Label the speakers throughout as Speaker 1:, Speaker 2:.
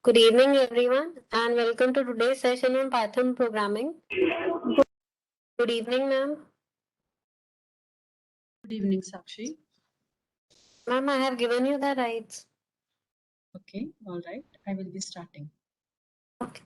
Speaker 1: Good evening, everyone, and welcome to today's session on Python programming. Good evening, ma'am.
Speaker 2: Good evening, Sakshi.
Speaker 1: Ma'am, I have given you the rights.
Speaker 2: Okay, all right. I will be starting.
Speaker 1: Okay.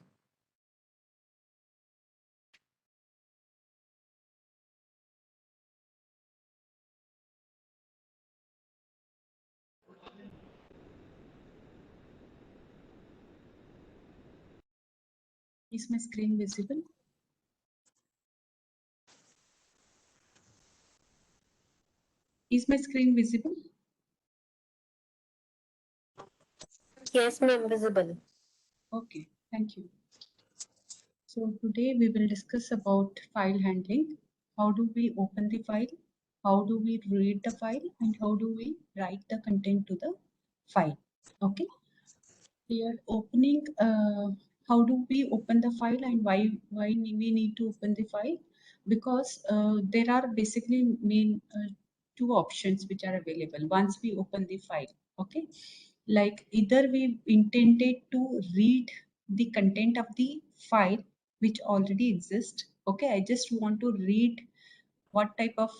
Speaker 2: Is my screen visible? Is my screen visible?
Speaker 1: Yes, ma'am, visible.
Speaker 2: Okay, thank you. So today we will discuss about file handling. How do we open the file? How do we read the file? And how do we write the content to the file? Okay. Here opening, how do we open the file and why we need to open the file? Because there are basically main two options which are available once we open the file. Okay, like either we intended to read the content of the file which already exists. Okay, I just want to read what type of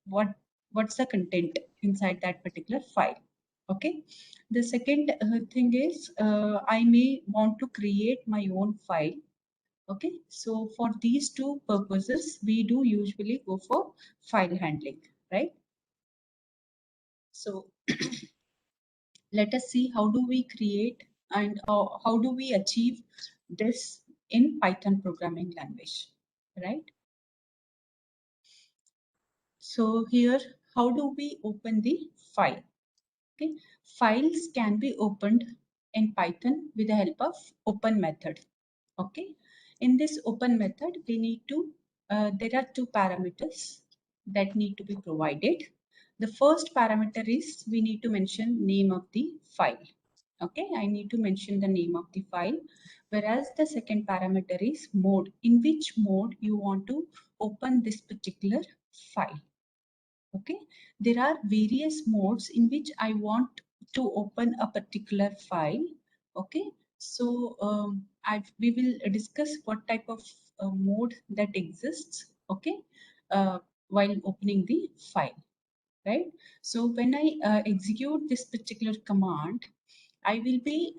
Speaker 2: what what's the content inside that particular file. Okay, the second thing is I may want to create my own file. Okay, so for these two purposes we do usually go for file handling, right? So let us see how do we create and how do we achieve this in Python programming language, right? So here, how do we open the file? Okay, files can be opened in Python with the help of open method. Okay, in this open method, we need to, there are two parameters that need to be provided. The first parameter is we need to mention name of the file. Okay, I need to mention the name of the file, whereas the second parameter is mode, in which mode you want to open this particular file. Okay, there are various modes in which I want to open a particular file. Okay, so we will discuss what type of mode that exists. Okay, while opening the file, right? So when I execute this particular command, I will be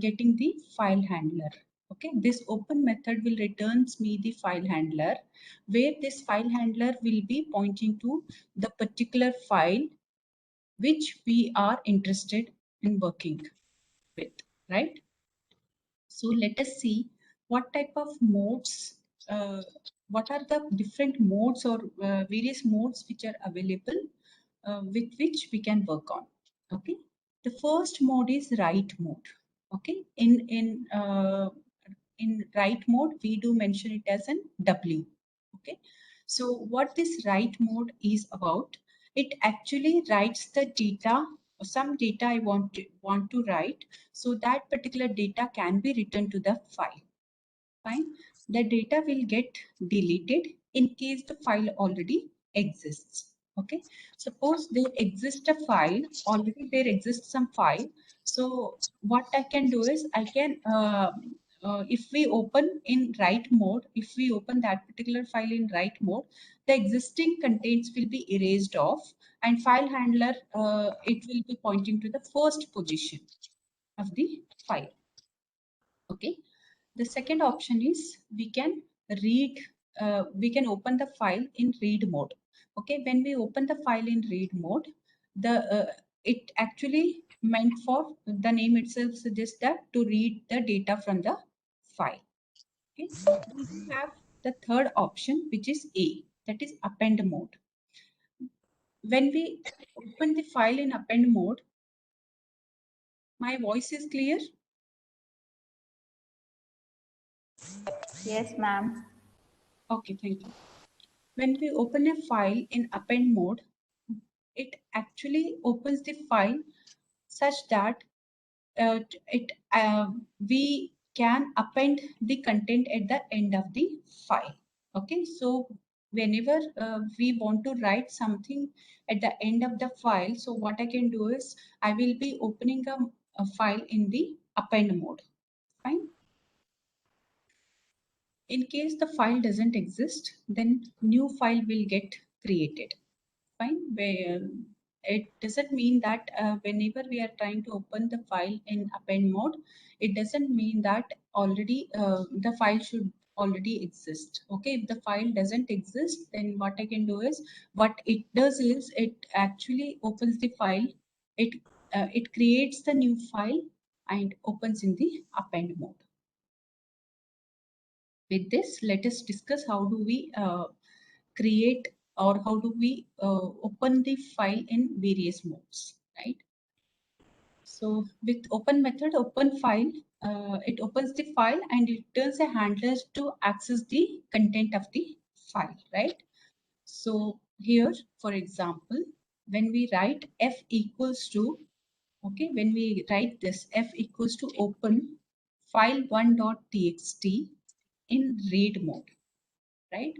Speaker 2: getting the file handler. Okay, this open method will returns me the file handler, where this file handler will be pointing to the particular file which we are interested in working with, right? So let us see what type of modes, what are the different modes or various modes which are available with which we can work on. Okay, the first mode is write mode. Okay, in write mode we do mention it as an W. Okay, so what this write mode is about, it actually writes the data, some data I want to write, so that particular data can be written to the file. Fine, the data will get deleted in case the file already exists. Okay, suppose there exists a file, already there exists some file. So what I can do is I can if we open in write mode, if we open that particular file in write mode, the existing contents will be erased off, and file handler it will be pointing to the first position of the file. Okay, the second option is we can read, we can open the file in read mode. Okay, when we open the file in read mode, the it actually meant for, the name itself suggests that to read the data from the file. Okay, we do have the third option, which is A, that is append mode. When we open the file in append mode, my voice is clear?
Speaker 3: Yes, ma'am.
Speaker 2: Okay, thank you. When we open a file in append mode, it actually opens the file such that we can append the content at the end of the file. Okay, so whenever we want to write something at the end of the file, so what I can do is I will be opening a file in the append mode. Fine. In case the file doesn't exist, then new file will get created. Fine. Where it doesn't mean that whenever we are trying to open the file in append mode, it doesn't mean that already the file should already exist. Okay, if the file doesn't exist, then what I can do is, what it does is it actually opens the file. It creates the new file and opens in the append mode. With this, let us discuss how do we create or how do we open the file in various modes, right? So with open method, open file, it opens the file and it turns a handler to access the content of the file, right? So here, for example, when we write f equals to, okay, when we write this f equals to open file1.txt in read mode, right?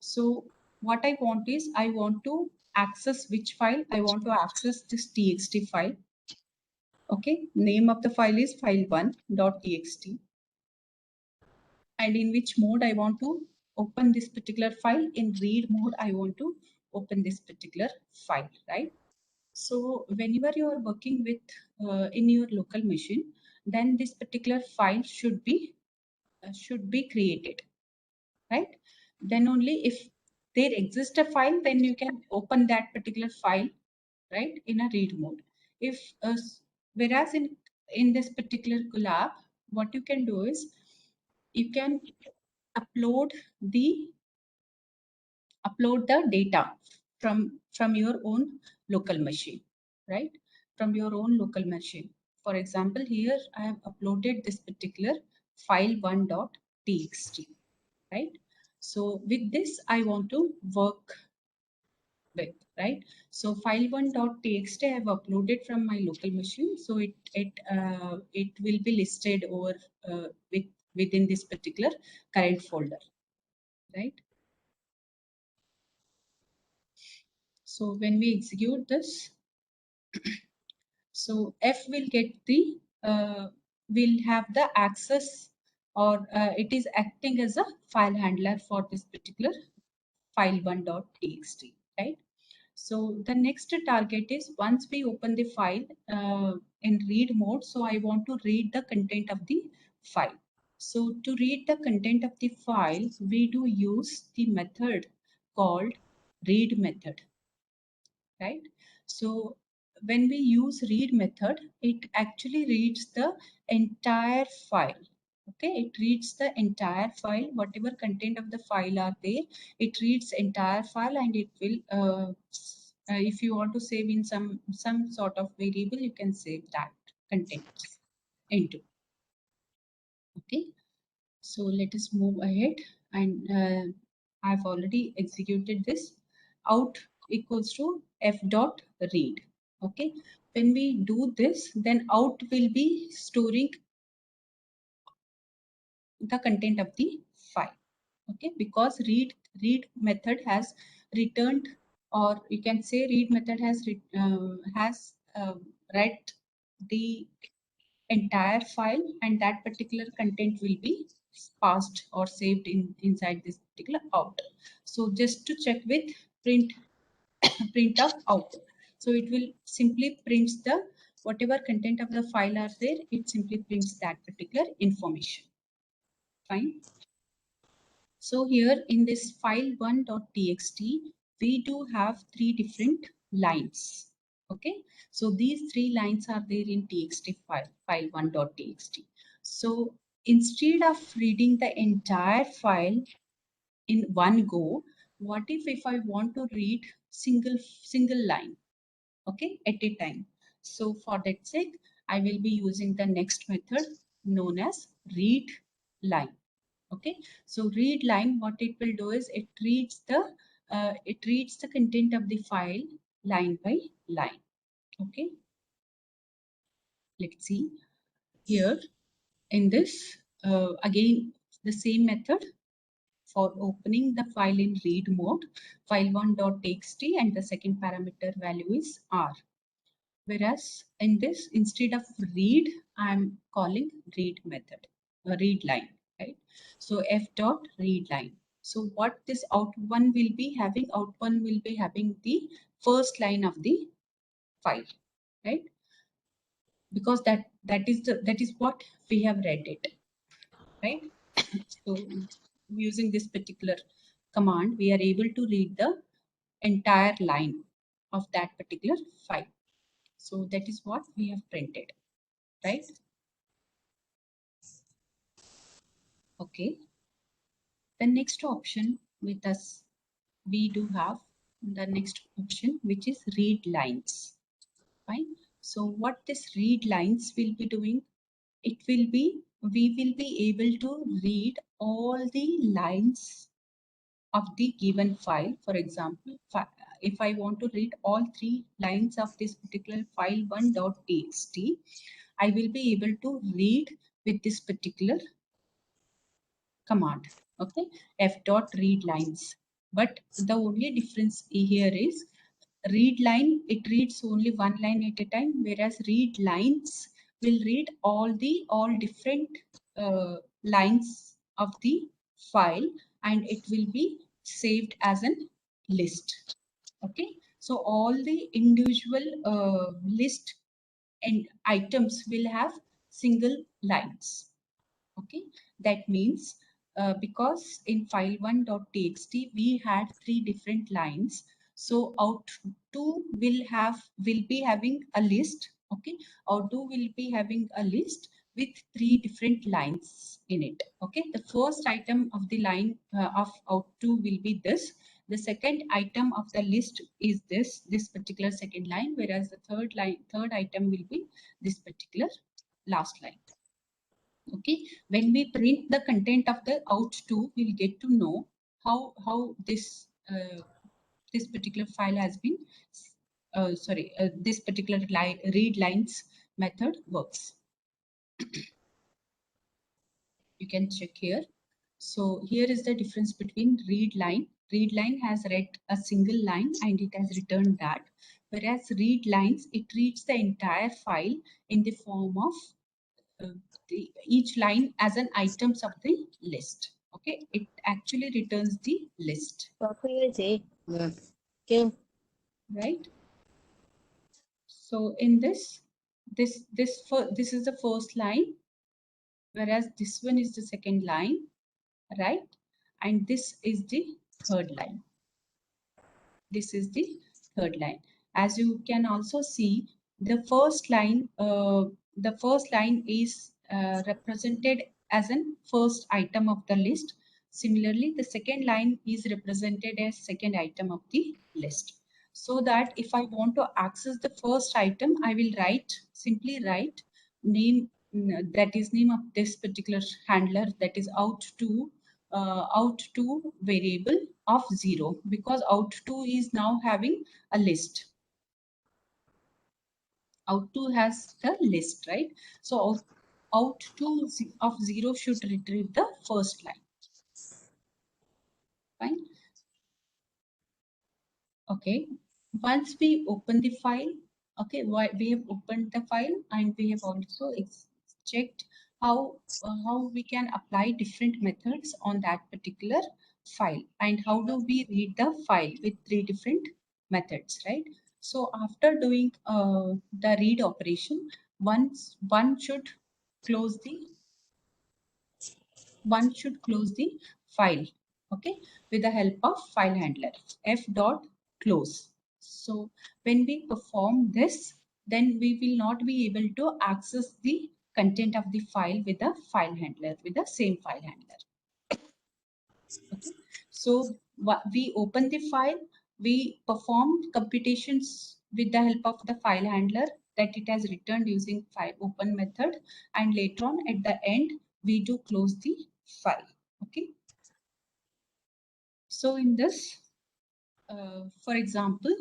Speaker 2: So what I want is, I want to access which file? I want to access this txt file. Okay, name of the file is file1.txt. And in which mode I want to open this particular file? In read mode, I want to open this particular file, right? So whenever you are working with in your local machine, then this particular file should be created, right? Then only if there exists a file, then you can open that particular file, right, in a read mode. If whereas in this particular Colab, what you can do is, you can upload the data from your own local machine, right? From your own local machine. For example, here I have uploaded this particular file1.txt, right? So with this, I want to work with, right? So file1.txt I have uploaded from my local machine. So it will be listed over within this particular current folder, right? So when we execute this, so F will get the will have the access, or it is acting as a file handler for this particular file1.txt, right? So the next target is, once we open the file in read mode, so I want to read the content of the file. So to read the content of the file, we do use the method called read method, right? So when we use read method, it actually reads the entire file. Okay, it reads the entire file, whatever content of the file are there, it reads entire file, and it will if you want to save in some sort of variable, you can save that contents into. Okay, so let us move ahead, and I've already executed this. Out equals to f dot read. Okay, when we do this, then out will be storing the content of the file. Okay, because read method has returned, or you can say read method has read the entire file, and that particular content will be passed or saved inside this particular out. So just to check with print print of out, so it will simply prints the whatever content of the file are there, it simply prints that particular information. Fine. So here in this file1.txt, we do have three different lines. Okay, so these three lines are there in txt file1.txt. So instead of reading the entire file in one go, what if I want to read single line, okay, at a time? So for that sake, I will be using the next method known as read line. Okay, so read line, what it will do is, it reads the content of the file line by line. Okay, let's see here in this again the same method for opening the file in read mode, file1.txt, and the second parameter value is r. Whereas in this, instead of read, I'm calling read method, read line, right? So f dot read line. So what this out1 will be having, out1 will be having the first line of the file, right? Because that is what we have read it, right? So using this particular command, we are able to read the entire line of that particular file. So that is what we have printed, right? Okay. The next option with us, we do have the next option, which is read lines. Fine. So what this read lines will be doing, it will be, we will be able to read all the lines of the given file. For example, if I want to read all 3 lines of this particular file 1.txt, I will be able to read with this particular command. Okay, f dot read lines. But the only difference here is read line, it reads only one line at a time, whereas read lines will read all different lines of the file, and it will be saved as an list. Okay, so all the individual list and items will have single lines. Okay, that means because in file1.txt we had 3 different lines, so out2 will be having a list. Okay, out2 will be having a list with 3 different lines in it. Okay, the first item of the line of out2 will be this. The second item of the list is this particular second line, whereas the third item will be this particular last line. Okay, when we print the content of the out2, we'll get to know how this particular file has been this particular read lines method works. You can check here. So here is the difference between read line. Read line has read a single line and it has returned that, whereas read lines, it reads the entire file in the form of each line as an items of the list. Okay, it actually returns the list, right? So in this is the first line, whereas this one is the second line, right? And this is the third line. This is the third line. As you can also see, the first line is represented as an first item of the list. Similarly, the second line is represented as second item of the list. So that if I want to access the first item, I will simply write name, that is name of this particular handler, that is out2 variable of 0, because out2 is now having a list. Out2 has the list, right? So out2 of 0 should retrieve the first line. Fine. Okay, once we open the file, okay, we have opened the file and we have also checked how we can apply different methods on that particular file, and how do we read the file with 3 different methods, right? So after doing the read operation, one should close the file, okay, with the help of file handler f dot close. So when we perform this, then we will not be able to access the content of the file with the file handler, with the same file handler. Okay, so we open the file, we perform computations with the help of the file handler that it has returned using file open method, and later on at the end we do close the file. Okay, so in this for example,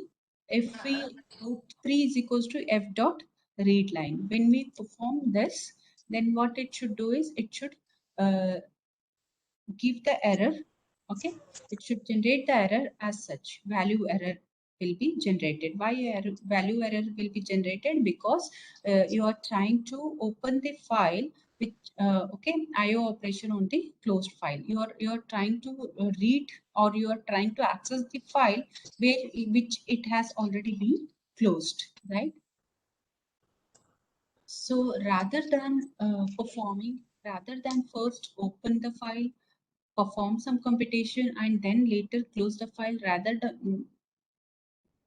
Speaker 2: if we out3 is equals to f dot read line, when we perform this, then what it should do is it should give the error. Okay, it should generate the error as such, value error will be generated. Why value error will be generated? Because you are trying to open the file which okay, IO operation on the closed file. You are trying to read, or you are trying to access the file which it has already been closed, right? So rather than first open the file, perform some computation, and then later close the file, rather than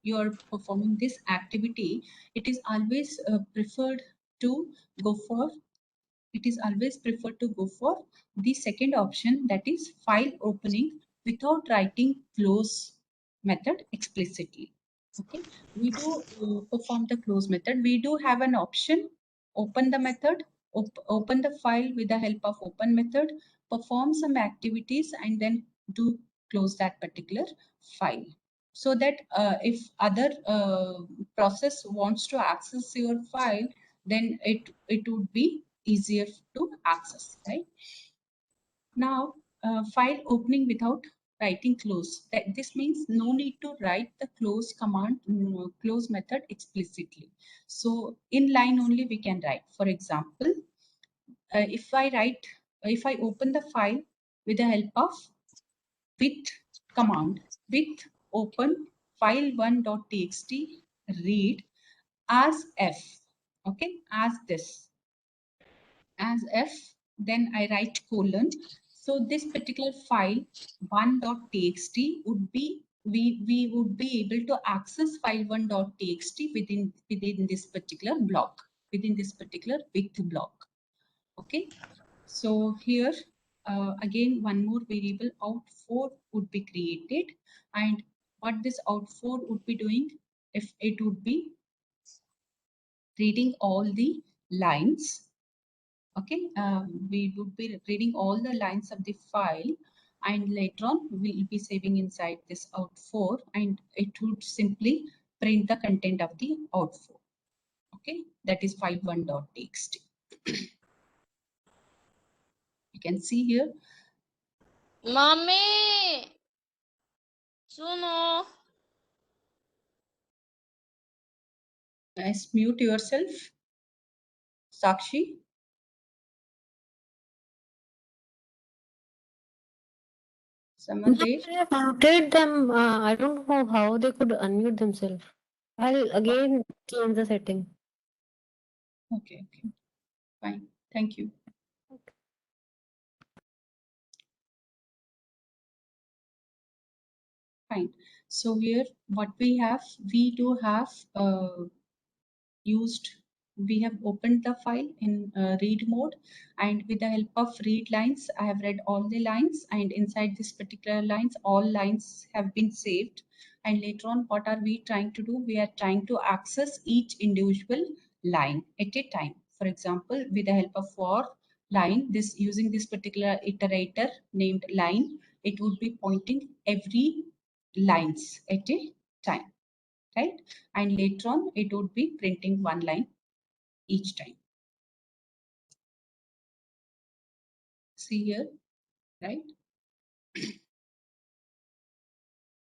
Speaker 2: you are performing this activity, it is always preferred to go for the second option, that is file opening without writing close method explicitly. Okay, we do perform the close method. We do have an option: open the method, open the file with the help of open method, perform some activities, and then do close that particular file, so that if other process wants to access your file, then it would be easier to access, right? Now, file opening without writing close. This means no need to write the close command, close method explicitly. So in line only we can write. For example, if I open the file with the help of with command, with open file1.txt read as f, okay, as this, as f, then I write colon. So this particular file 1.txt would be, we would be able to access file1.txt within this particular block, within this particular width block. Okay, so here again one more variable out4 would be created, and what this out4 would be doing, if it would be reading all the lines. Okay, we would be reading all the lines of the file, and later on we'll be saving inside this out4, and it would simply print the content of the out4. Okay, that is file1.txt. You can see here.
Speaker 3: Mommy, suno.
Speaker 2: Nice, mute yourself, Sakshi. Someone there?
Speaker 1: I have muted them. I don't know how they could unmute themselves. I'll again change the setting.
Speaker 2: Okay, fine. Thank you. Fine. So here what we do have we have opened the file in read mode, and with the help of read lines, I have read all the lines, and inside this particular lines, all lines have been saved. And later on, what are we trying to do? We are trying to access each individual line at a time. For example, with the help of for line, using this particular iterator named line, it would be pointing every lines at a time, right? And later on, it would be printing one line each time. See here, right?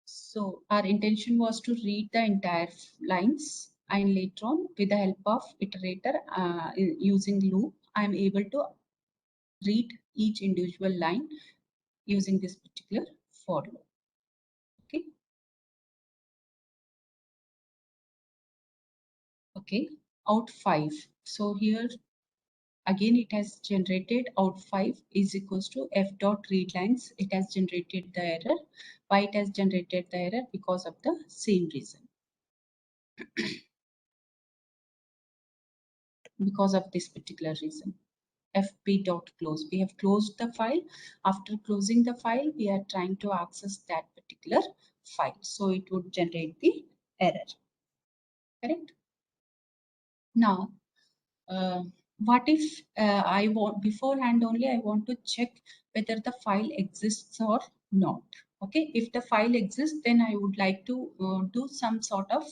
Speaker 2: So our intention was to read the entire lines, and later on, with the help of iterator using loop, I am able to read each individual line using this particular for loop. Okay. Okay, out 5. So here again, it has generated out5 is equals to f dot read lines. It has generated the error. Why it has generated the error? Because of the same reason. Because of this particular reason. fp dot close. We have closed the file. After closing the file, we are trying to access that particular file. So it would generate the error. Correct? Now, what if I want beforehand only I want to check whether the file exists or not. Okay, if the file exists, then I would like to do some sort of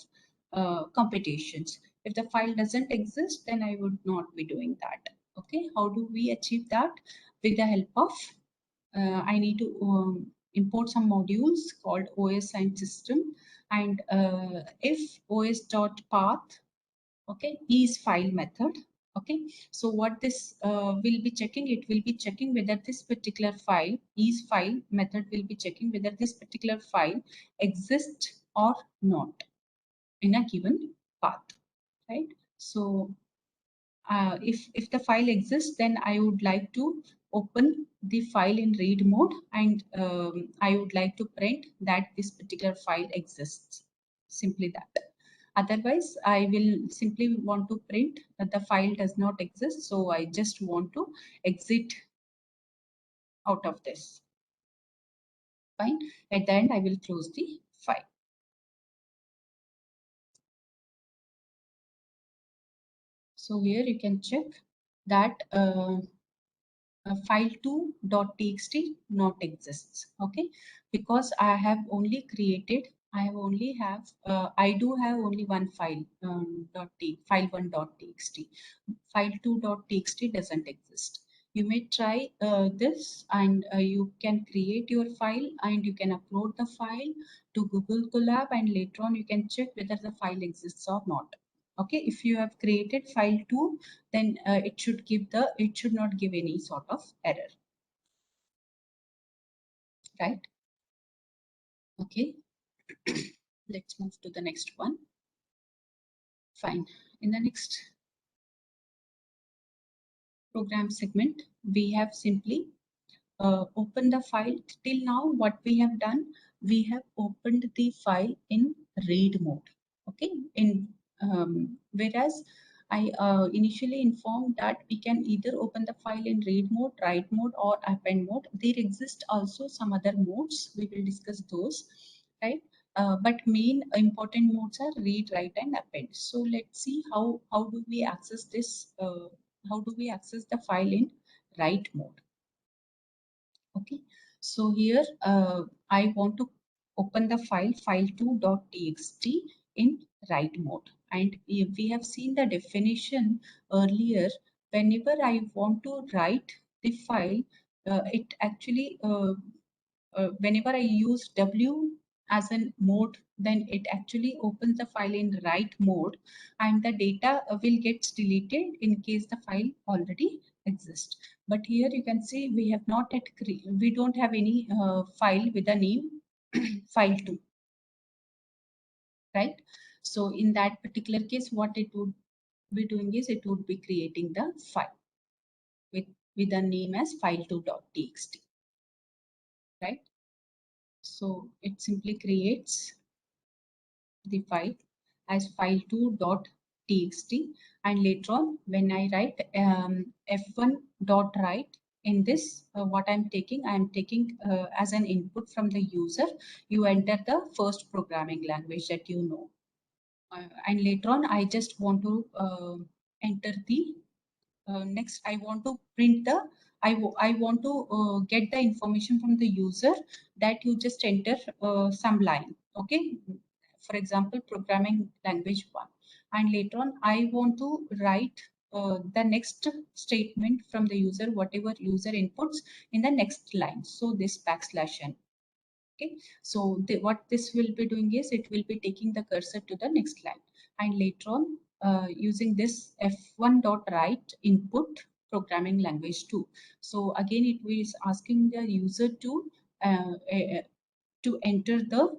Speaker 2: computations. If the file doesn't exist, then I would not be doing that. Okay, how do we achieve that? With the help of I need to import some modules called OS and system, and if os.path, okay, is file method. Okay, so what this will be checking, it will be checking whether this particular file is file method will be checking whether this particular file exists or not in a given path, right? So if the file exists, then I would like to open the file in read mode, and I would like to print that this particular file exists. Simply that. Otherwise, I will simply want to print that the file does not exist. So I just want to exit out of this. Fine. At the end, I will close the file. So here you can check that file2.txt not exists. Okay, because I have only created, I do have only one file, file1.txt. File2.txt doesn't exist. You may try this, and you can create your file and you can upload the file to Google Colab, and later on you can check whether the file exists or not. Okay, if you have created file2, then it should not give any sort of error, right? Okay, let's move to the next one. Fine. In the next program segment, we have simply open the file. Till now, what we have done, we have opened the file in read mode. Okay, in whereas I initially informed that we can either open the file in read mode, write mode, or append mode. There exist also some other modes. We will discuss those, right? But main important modes are read, write, and append. So let's see how do we access this? How do we access the file in write mode? Okay, so here I want to open the file file2.txt in write mode, and if we have seen the definition earlier. Whenever I want to write the file, it actually whenever I use W as a mode, then it actually opens the file in write mode, and the data will get deleted in case the file already exists. But here you can see we have not yet we don't have any file with the name file2, right? So in that particular case, what it would be doing is it would be creating the file with the name as file2.txt, right? So it simply creates the file as file2.txt, and later on when I write f1.write, in this what I'm taking as an input from the user. You enter the first programming language that you know, and later on I just want to enter the next I want to print the I want to get the information from the user that you just enter some line. Okay, for example, programming language 1, and later on I want to write the next statement from the user, whatever user inputs in the next line. So this \n. Okay, so what this will be doing is it will be taking the cursor to the next line, and later on using this f1.write input programming language 2. So again it is asking the user to enter the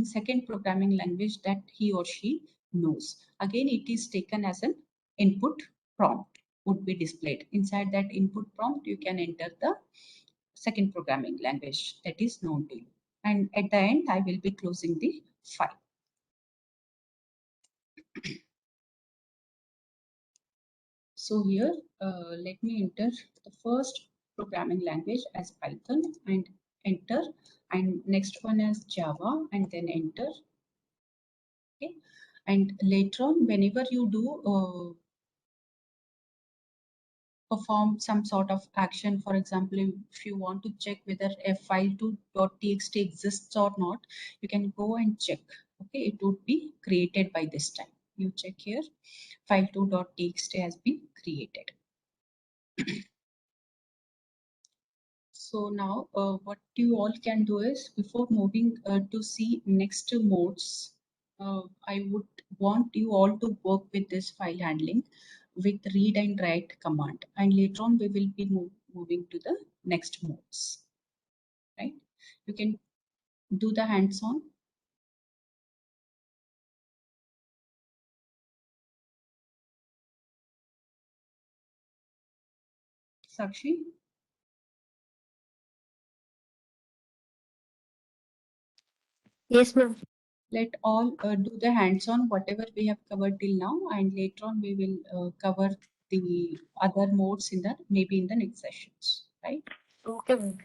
Speaker 2: second programming language that he or she knows. Again, it is taken as an input prompt would be displayed. Inside that input prompt, you can enter the second programming language that is known to you. And at the end, I will be closing the file. So here, let me enter the first programming language as Python and enter, and next one as Java and then enter. Okay, and later on, whenever you do perform some sort of action, for example, if you want to check whether a file2.txt exists or not, you can go and check. Okay, it would be created by this time. You check here, file2.txt has been created. So now what you all can do is, before moving to see next modes, I would want you all to work with this file handling with read and write command, and later on we will be moving to the next modes, right? You can do the hands-on. Sakshi?
Speaker 1: Yes, ma'am.
Speaker 2: Let all do the hands-on, whatever we have covered till now, and later on we will cover the other modes in the maybe in the next sessions, right?
Speaker 1: Okay, ma'am.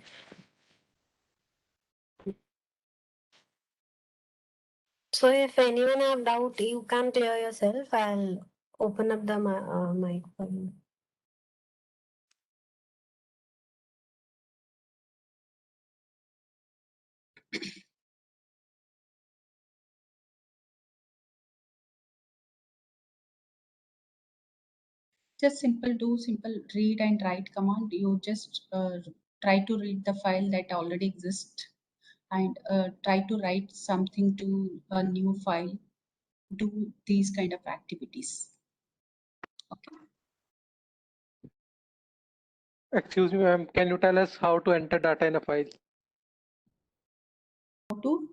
Speaker 1: So if anyone have doubt, you can clear yourself. I'll open up the mic for you.
Speaker 2: Just simple read and write command. You just try to read the file that already exists, and try to write something to a new file. Do these kind of activities. Okay.
Speaker 3: Excuse me, ma'am. Can you tell us how to enter data in a file?
Speaker 2: How to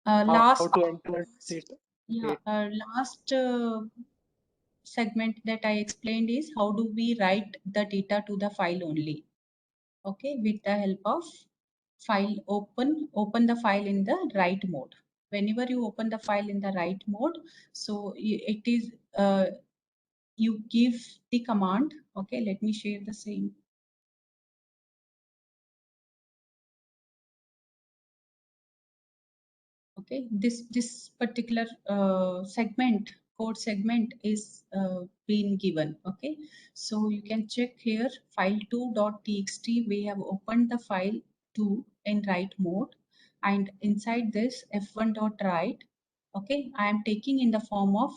Speaker 3: How to enter data?
Speaker 2: last segment that I explained is how do we write the data to the file only. Okay, with the help of file open the file in the write mode. Whenever you open the file in the write mode, so it is you give the command. Okay, let me share the same. Okay, this particular segment, code segment is being given. Okay, so you can check here, file2.txt. We have opened the file 2 in write mode, and inside this f1.write. Okay, I am taking in the form of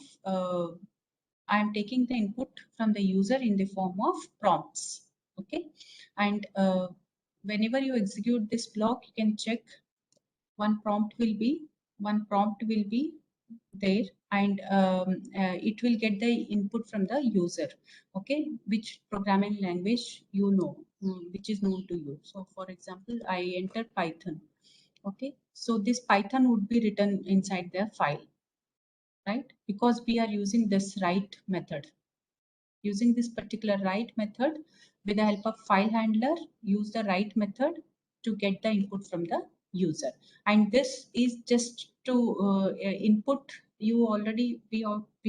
Speaker 2: I am taking the input from the user in the form of prompts. Okay, and whenever you execute this block, you can check one prompt will be there, and it will get the input from the user. Okay, which programming language you know, which is known to you. So for example, I entered Python. Okay, so this Python would be written inside the file, right? Because we are using this write method. Using this particular write method, with the help of file handler, use the write method to get the input from the user. And this is just to input. We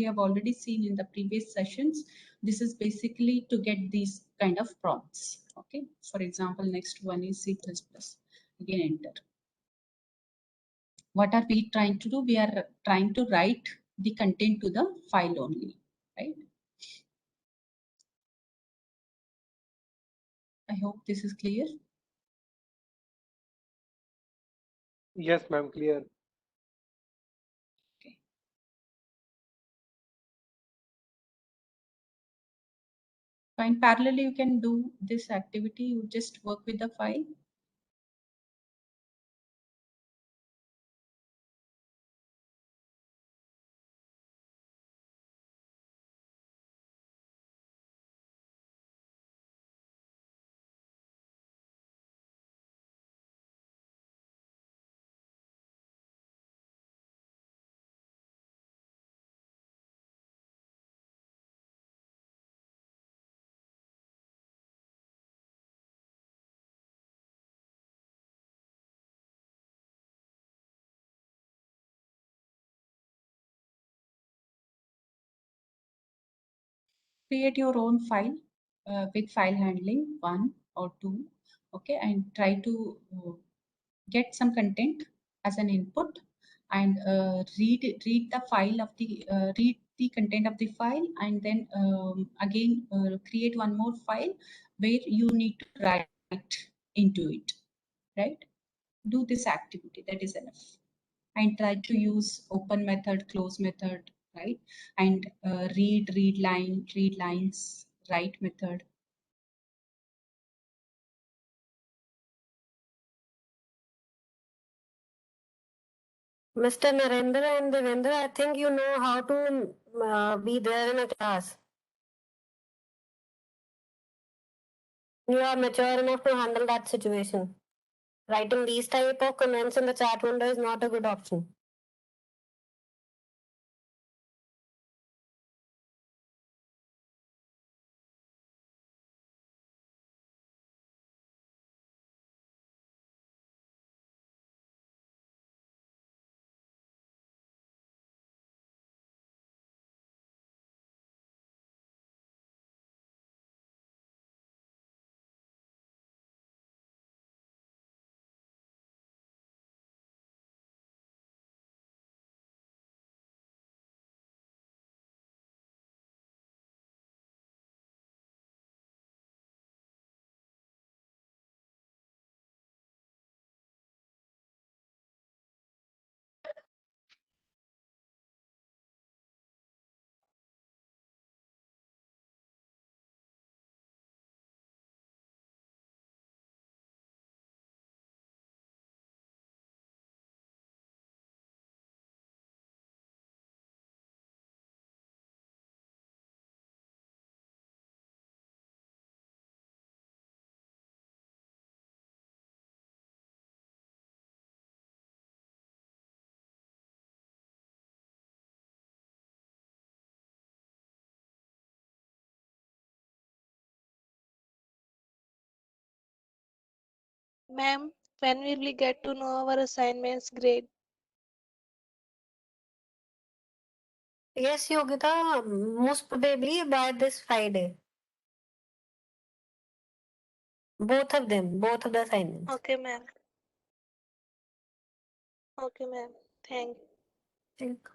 Speaker 2: have already seen in the previous sessions. This is basically to get these kind of prompts. Okay, for example, next one is C++. Again, enter. What are we trying to do? We are trying to write the content to the file only, right? I hope this is clear.
Speaker 3: Yes, ma'am. Clear.
Speaker 2: Okay. Fine. Parallelly, you can do this activity. You just work with the file. Create your own file with file handling 1 or 2. Okay, and try to get some content as an input, and read the file of the read the content of the file, and then again create one more file where you need to write into it, right? Do this activity, that is enough. And try to use open method, close method, right? And read lines, write method.
Speaker 1: Mr. Narendra and Devendra, I think you know how to be there in a class. You are mature enough to handle that situation. Writing these type of comments in the chat window is not a good option.
Speaker 4: Ma'am, when will we get to know our assignments grade?
Speaker 1: Yes, Yogita, most probably by this Friday. Both of them, both of the assignments.
Speaker 4: Okay, ma'am. Okay, ma'am. Thank you.
Speaker 1: Think.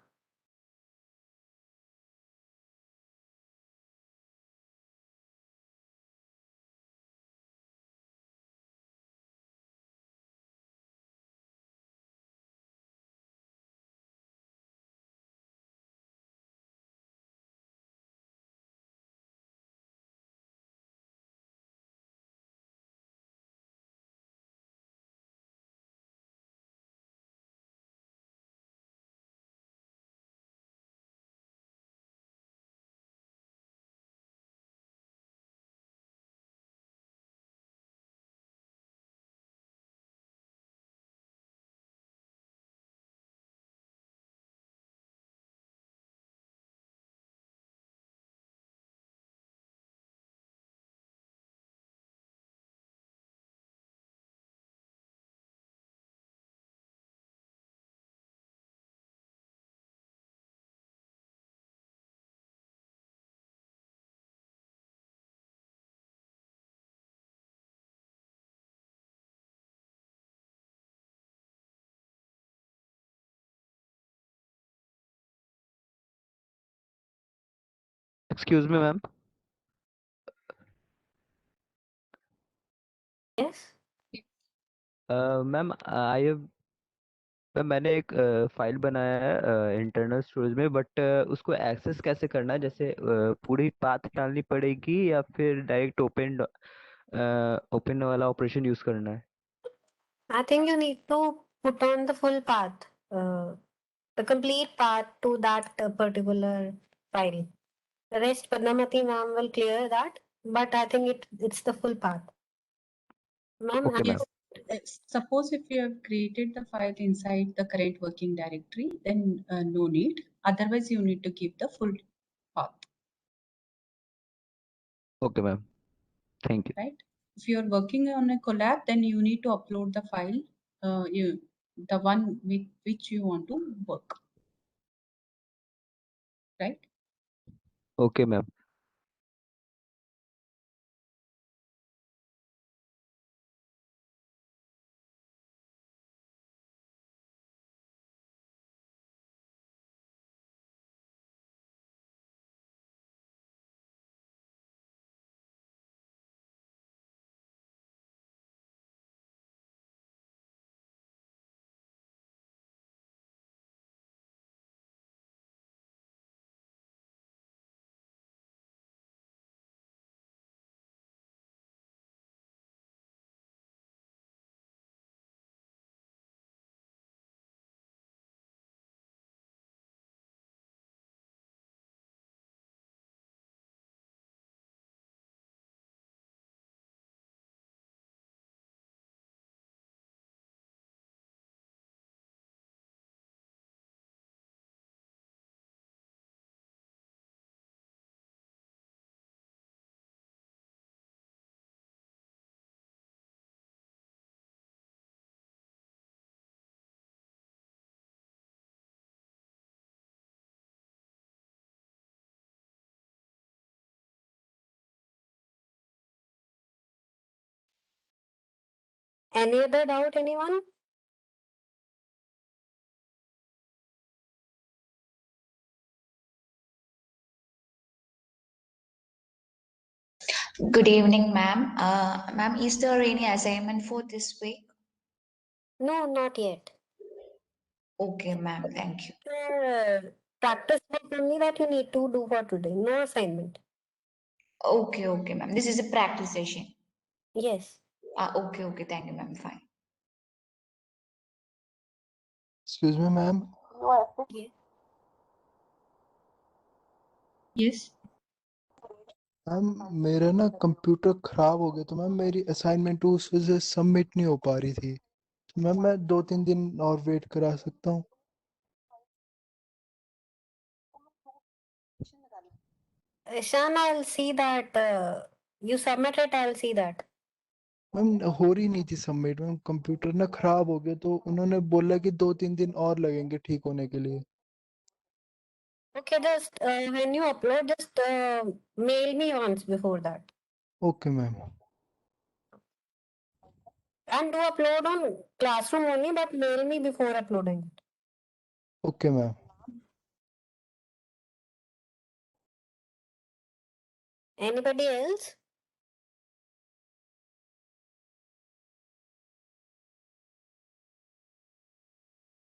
Speaker 5: Excuse me, ma'am.
Speaker 1: Yes.
Speaker 5: Ma'am I have ma'am मैंने एक file बनाया है internal storage में but उसको access कैसे करना है जैसे पूरी पाथ डालनी पड़ेगी या फिर डायरेक्ट ओपन वाला ऑपरेशन यूज करना है
Speaker 1: I think you need to put on the full path, the complete path to that particular file. The rest, Padmamati ma'am will clear that, but I think it's the full path. Ma'am,
Speaker 5: okay ma'am
Speaker 2: Suppose if you have created the file inside the current working directory, then no need. Otherwise, you need to give the full path,
Speaker 5: okay ma'am thank you
Speaker 2: right? If you are working on a collab, then you need to upload the file, the one with which you want to work, right?
Speaker 5: Okay ma'am
Speaker 1: Any other doubt, anyone?
Speaker 6: Good evening, ma'am. Ma'am, is there any assignment for this week?
Speaker 1: No, not yet.
Speaker 6: Okay, ma'am. Thank you.
Speaker 1: Practice work only that you need to do for today. No assignment.
Speaker 6: Okay, ma'am. This is a practice session.
Speaker 1: Yes.
Speaker 6: Okay. Thank you, ma'am. Fine.
Speaker 7: Excuse me, ma'am.
Speaker 1: Yeah.
Speaker 2: Yes.
Speaker 7: Ma'am मेरा ना computer खराब हो गया तो ma'am मेरी assignment उस वजह से सबमिट नहीं हो पा रही थी तो मैम मैं 2-3 दिन और वेट करा सकता हूँ
Speaker 1: Ishan, I'll see that you submit it. I'll see that.
Speaker 7: Ma'am हो रही नहीं थी सबमिट मैम कंप्यूटर ना खराब हो गया तो उन्होंने बोला कि 2-3 दिन और लगेंगे ठीक होने के लिए
Speaker 1: Okay, just when you upload, just mail me once before that.
Speaker 7: Okay ma'am
Speaker 1: And do upload on Classroom only, but mail me before uploading it.
Speaker 7: Okay ma'am
Speaker 1: Anybody else?